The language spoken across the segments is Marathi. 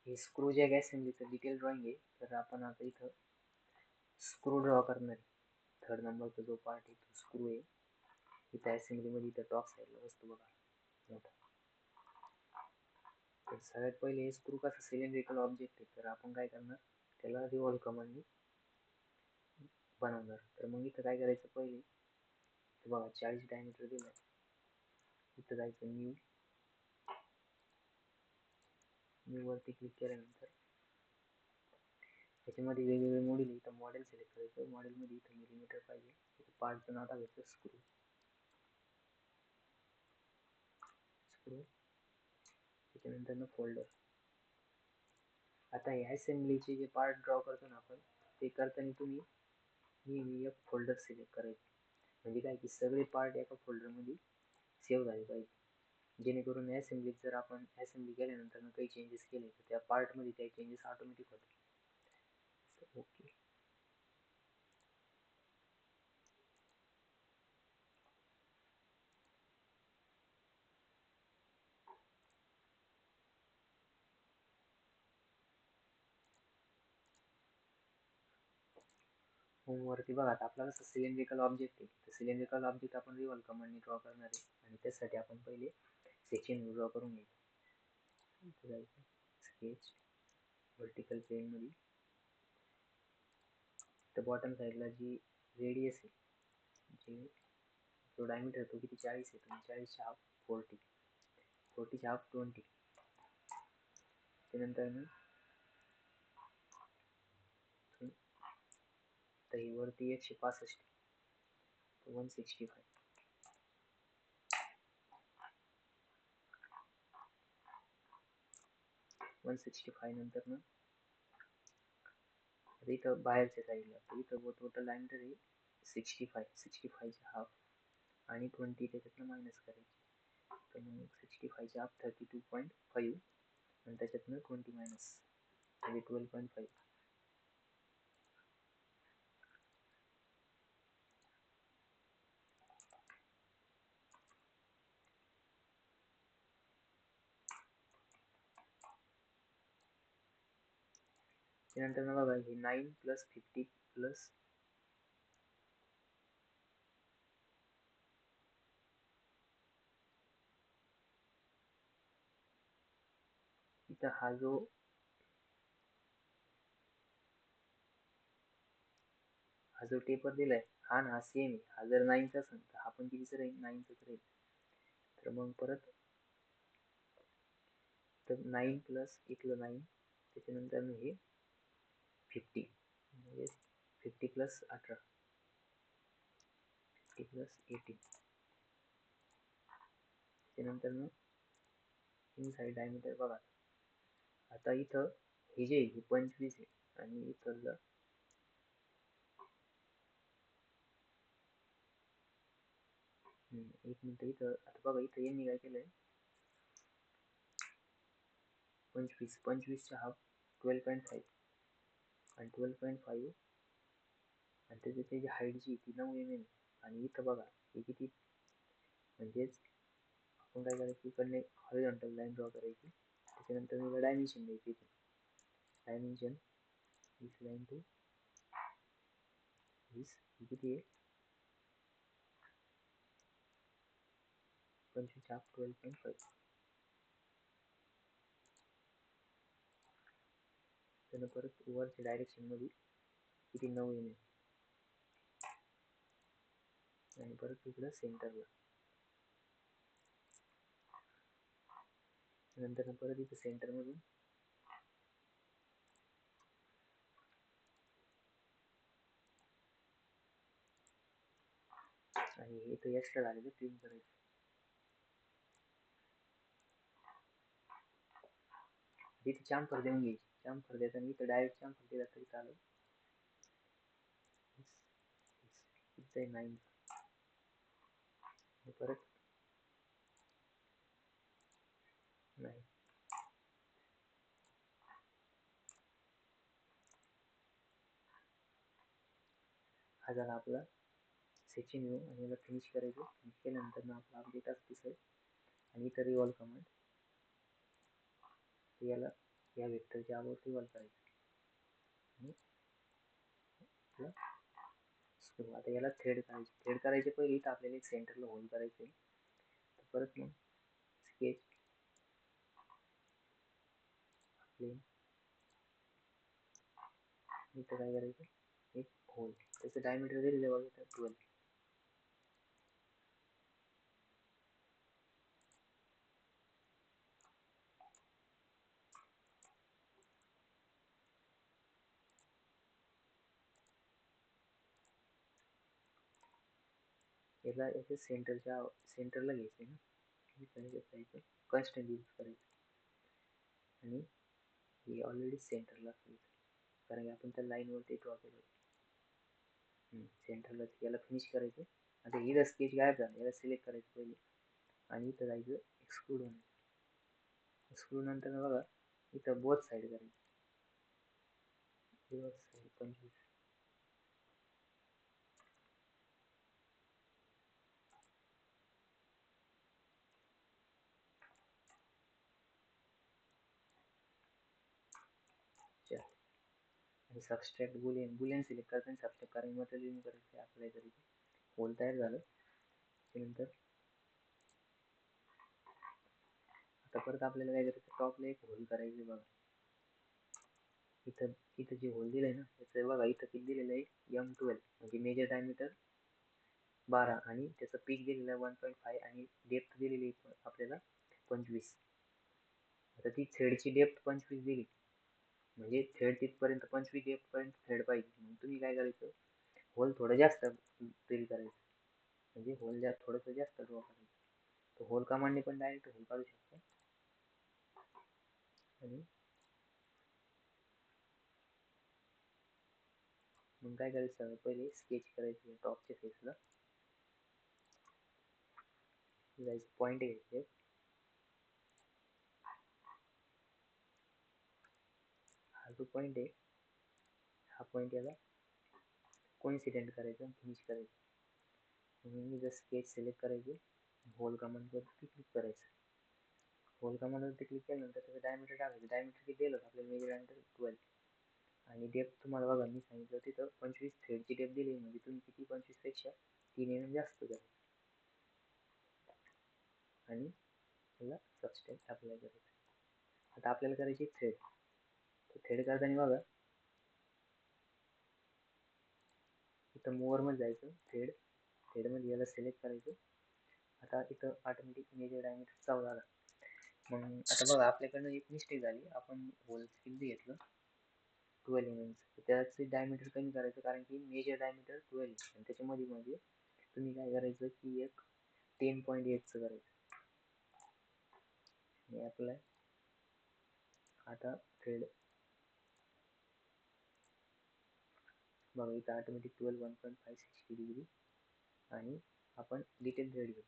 हे स्क्रू जॅक असेंब्लीचं डिटेल ड्रॉइंग आहे. तर आपण आता इथं स्क्रू ड्रॉ करणार आहे. 3rd नंबरचा जो पार्ट आहे तो स्क्रू आहे. इथं असेंब्लीमध्ये इथं टॉप साईडला बसतो बघा मोठा. तर सगळ्यात पहिले हे स्क्रू कसा सिलेंड्रिकल ऑब्जेक्ट आहे, तर आपण काय करणार, त्याला रिव्हॉल्व कमांडनी बनवणार. तर मग इथं काय करायचं, पहिले तर बघा 40 डायमीटर दिलाय. इथं जायचं न्यू वरती क्लिक केल्यानंतर त्याच्यामध्ये वेगवेगळे मॉडेल, इथं मॉडेल सिलेक्ट करायचं. मॉडेलमध्ये इथं मिलीमीटर पाहिजे. इथं पार्टचं नाव टाकायचं स्क्रू. त्याच्यानंतर फोल्डर. आता हे असेंब्लीचे जे पार्ट ड्रॉ करतो ना आपण, ते करताना तुम्ही नेहमी एक फोल्डर सिलेक्ट करायचं. म्हणजे काय की सगळे पार्ट एका फोल्डरमध्ये सेव्ह झाले पाहिजे, जेणेकरून असेंब्लीत जर आपण असेंब्ली केल्यानंतर काही चेंजेस केले तर त्या पार्टमध्ये काही चेंजेस ऑटोमॅटिक होतात. ओके. वरती बघा, आता आपला कसं सिलेंड्रिकल ऑब्जेक्ट आहे, तर सिलेंड्रिकल ऑब्जेक्ट आपण रिव्हॉल्व कमांडने ड्रॉ करणार आहे. आणि त्यासाठी आपण पहिले सेक्शन ड्रॉ करून घ्यायचं. इथं जायचं स्केच, व्हर्टिकल प्लेन मध्ये. तर बॉटम साईडला जी रेडियस आहे, जे जो डायमीटर तो किती 40 आहे, तर 40 च्या हाफ 40, 40 च्या हाफ 20. त्यानंतर मी तर ही वरती 165 तर 165. 165 नंतर ना इथं बाहेरच्या साईडला, तर इथं टोटल डायमीटर आहे 65. 65 च्या हाफ आणि 20 त्याच्यातनं मायनस करायचे. तर मग 65 च्या हाफ 32.5 आणि त्याच्यातनं 20 मायनस म्हणजे 12.5. त्यानंतर ना बघा, हे 9 प्लस 50 प्लस इथं हा जो टेपर दिलाय, हा ना सेम आहे. हा जर 9चा असेल तर हा पण कितीचा राहील, 9चाच राहील. तर मग परत तर 9 प्लस इथलं 9, त्याच्यानंतर हे 50 म्हणजे 50 प्लस 18, 50 प्लस 18. त्यानंतर मग इनसाइड डायमीटर बघा. आता इथं हे जे हे 25 आहे आणि इथलं एक मिनिट. इथं आता बघा, इथं यांनी काय केलंय, 25 च्या हाफ 12.5 आणि 12.5 आणि त्याची जी हाईट जी ती 9 mm. आणि इथं बघा हे किती, म्हणजेच आपण काय करायचं, इकडने हॉरिझॉन्टल लाईन ड्रॉ करायची. त्याच्यानंतर मला डायमेन्शन द्यायची. डायमेन्शन 20 लाईन टू 20 किती आहे, 25 हाफ 12.5. त्यानं परत वरच्या डायरेक्शन मध्ये किती 9 mm आणि परत इकडं सेंटरला. नंतर परत इथं सेंटर मधून आणि इथं एक्स्ट्रा झालेलं ट्रिम करायचं. इथे चांफर देऊन घ्यायची. चांफर देताना इथं डायरेक्ट चांफर दिला तरी चालेल. इथं 9 परत 9. हा झाला आपला सेक्शन व्ह्यू आणि याला फिनिश करायचं. फिनिश केल्यानंतर ना आपला अपडेट असं दिसेल. आणि इथं रिवॉल्व कमांड, याला या वेक्टरच्या अबाउट रिव्हॉल्व करायचं आणि आता याला थ्रेड करायचे पहिले तर आपल्याला एक सेंटरला होल्ड करायचं आहे. तर परत मग स्केच प्लेन इथं काय करायचं एक होल, त्याचं डायमीटर दिलेलं बघा इथं 12. याला याच्या सेंटरला घ्यायचं ना, कॉन्स्टंट यूज करायचं आणि हे ऑलरेडी सेंटरला असायचं कारण की आपण त्या लाईनवरती ड्रॉ केलं होतं. सेंटरला याला फिनिश करायचं. आता इथं स्केच गायब झालं, याला सिलेक्ट करायचं पहिले आणि इथं जायचं एक्सक्लूड होण्याचं. एक्सक्लूड नंतर बघा इथं बोथ साईड करायचं, बोथ साईड 25. आणि सबस्ट्रॅक्ट बुलियन सिलेक्ट करायचं आणि सबस्ट्रॅक्ट करायचं, मटेरियल रिमूव्ह करायचं, अप्लाय करायचं. होल तयार झालं त्यानंतर आता परत आपल्याला काय करायचं, टॉपला एक होल करायचं. बघा इथं इथं जे होल दिलंय ना त्याचं बघा इथं किती दिलेलं आहे M12 म्हणजे मेजर डायमीटर 12 आणि त्याचं पीक दिलेलं आहे 1.5 आणि डेप्थ दिलेली आहे आपल्याला 25. आता ती थ्रेडची डेप्थ 25 दिली म्हणजे थ्रेड तिथपर्यंत 25 डेप्थ पर्यंत थ्रेड पाहिजे. मग तुम्ही काय करायचं, होल थोडं जास्त फिल करायचं म्हणजे होल थोडंसं जास्त ड्रॉ करायचं. तो होल कमांडने पण डायरेक्ट होल काढू शकतो. आणि मग काय करायचं, पहिले स्केच करायचं टॉपच्या फेसला जायचं, पॉईंट घ्यायचे, हा जो पॉईंट आहे हा पॉईंट याला कोइन्सिडेंट करायचं आणि फिनिश करायचं. म्हणून जर स्केच सिलेक्ट करायचे, होल कमांडवरती क्लिक करायचं. होल कमांडवरती क्लिक केल्यानंतर त्याचं डायमीटर टाकायचं. डायमीटर किती दिलं आपल्याला, मेजर डायमीटर 12 आणि डेप्थ तुम्हाला बघा मी सांगितलं तिथं 25 थ्रेडची डेप्थ दिली म्हणजे तुम्ही किती 25 पेक्षा 3 mm जास्त करायचं आणि त्याला सबस्ट्रॅक्ट अप्लाय करायचं. आता आपल्याला करायची थ्रेड. थ्रेड करताना बघा इथं मोअर मध्ये जायचं, थ्रेडमध्ये याला सिलेक्ट करायचं. आता इथं ऑटोमॅटिक मेजर डायमीटर 14 आला. मग आता बघा आपल्याकडनं एक मिस्टेक झाली, आपण होल किती घेतलं 12 mm, त्याचे डायमीटर कमी करायचं कारण की मेजर डायमीटर 12 आणि त्याच्यामध्ये म्हणजे तुम्ही काय करायचं की एक 10.8 करायचं आणि अप्लाय. आता थ्रेड बघा इथं ऑटोमॅटिक 12 1.5 60 डिग्री आणि आपण डिटेल थ्रेड घेऊ.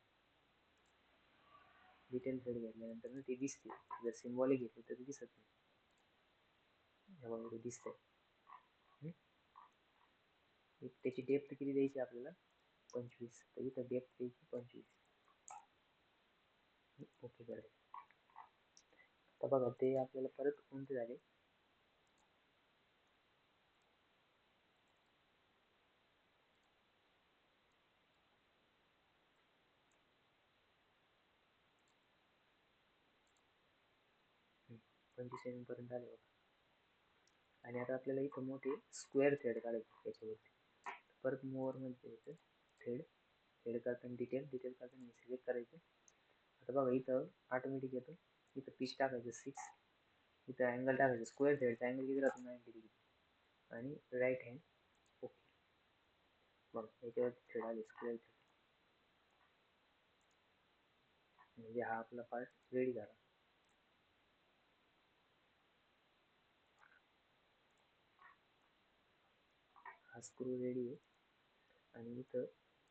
डिटेल थ्रेड घेतल्यानंतर ते दिसते, जर सिम्बॉलिक घेतले तर दिसत नाही. हे बघा ते दिसतंय. त्याची डेप्थ किती द्यायची आपल्याला 25, तर इथं डेप्थ द्यायची 25. ओके करायचं. आता बघा ते आपल्याला परत कोणते झाले, mm 25 पर्यंत आले बघा. आणि आता आपल्याला इथं मोठे स्क्वेअर थ्रेड काढायचे त्याच्यावरती. परत मोअर मध्ये यायचं, थ्रेड करताना डिटेल करताना सिलेक्ट करायचं. आता बघा इथं ऑटोमॅटिक येतं, इथं पिच टाकायचं 6, इथं अँगल टाकायचं, स्क्वेअर थ्रेडचा अँगल किती राहतो 90 डिग्री आणि राईट हँड ओके. बघ याच्यावरती थ्रेड आले स्क्वेअर थ्रेड म्हणजे हा आपला पार्ट रेडी झाला. हा स्क्रू रेडी आहे आणि इथं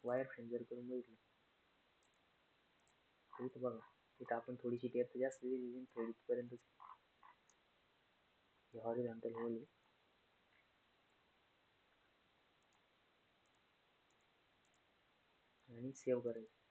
वायर फ्रेम जर करून बघितलं तर इथं बघा इथं आपण थोडीशी डेप्थ जास्त दिली, थ्रेड इथपर्यंतच हॉरिझॉन्टल होल आहे. आणि सेव्ह करायचं.